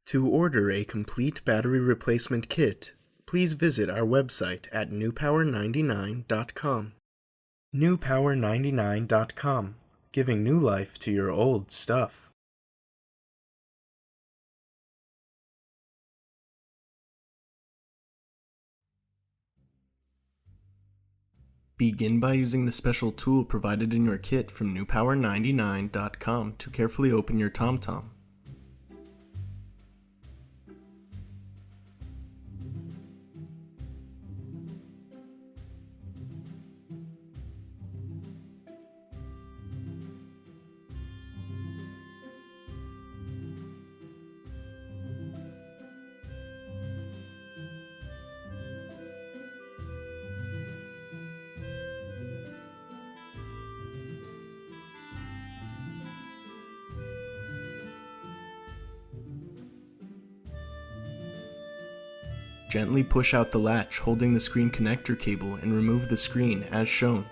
To order a complete battery replacement kit, please visit our website at newpower99.com. newpower99.com, giving new life to your old stuff. Begin by using the special tool provided in your kit from newpower99.com to carefully open your TomTom. Gently push out the latch holding the screen connector cable and remove the screen as shown.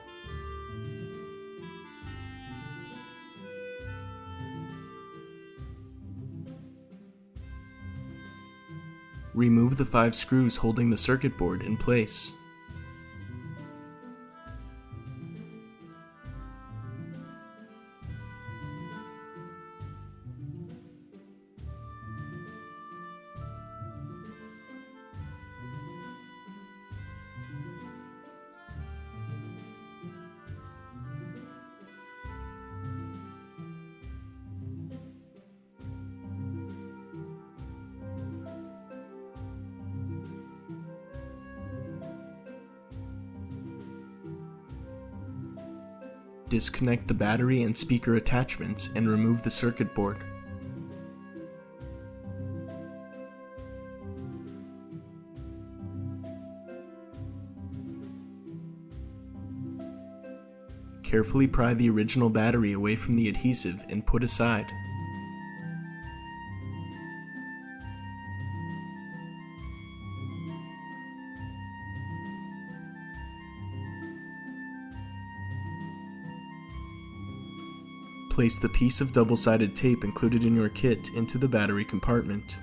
Remove the 5 screws holding the circuit board in place. Disconnect the battery and speaker attachments and remove the circuit board. Carefully pry the original battery away from the adhesive and put aside. Place the piece of double-sided tape included in your kit into the battery compartment.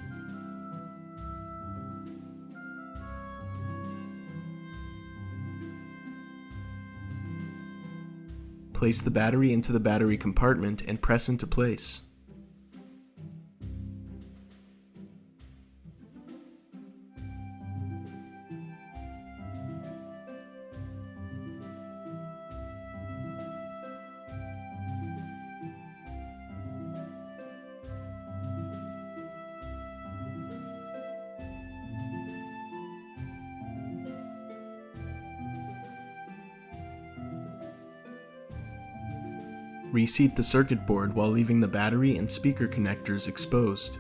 Place the battery into the battery compartment and press into place. Reseat the circuit board while leaving the battery and speaker connectors exposed.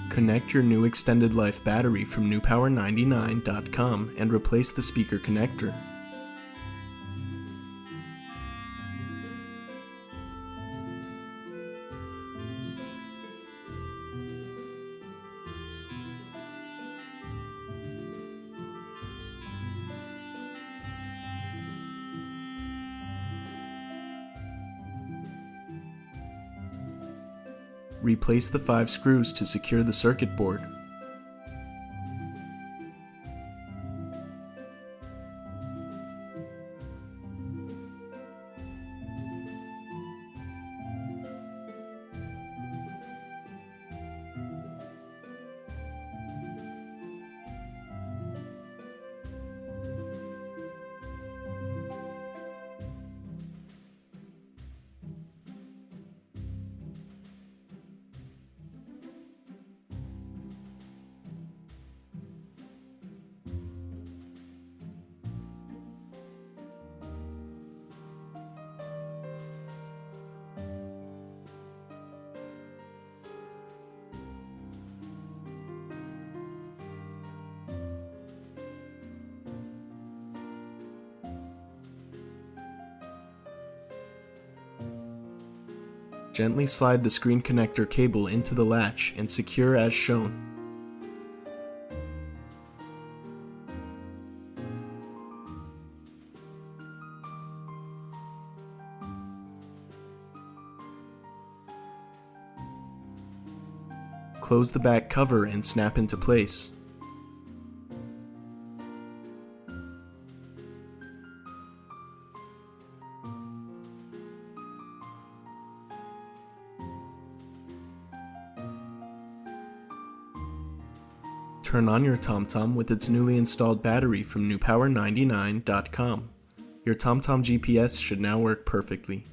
Connect your new extended life battery from newpower99.com and replace the speaker connector. Replace the 5 screws to secure the circuit board. Gently slide the screen connector cable into the latch and secure as shown. Close the back cover and snap into place. Turn on your TomTom with its newly installed battery from newpower99.com. Your TomTom GPS should now work perfectly.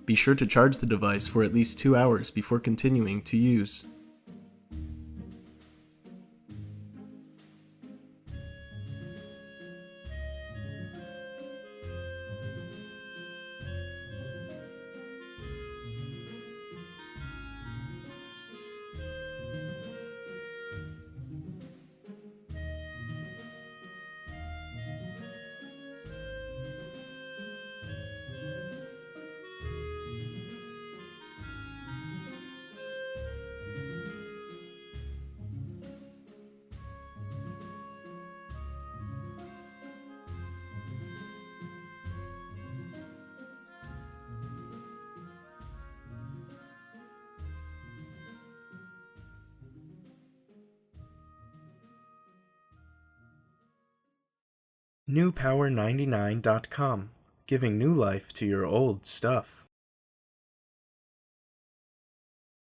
Be sure to charge the device for at least 2 hours before continuing to use. Newpower99.com, giving new life to your old stuff.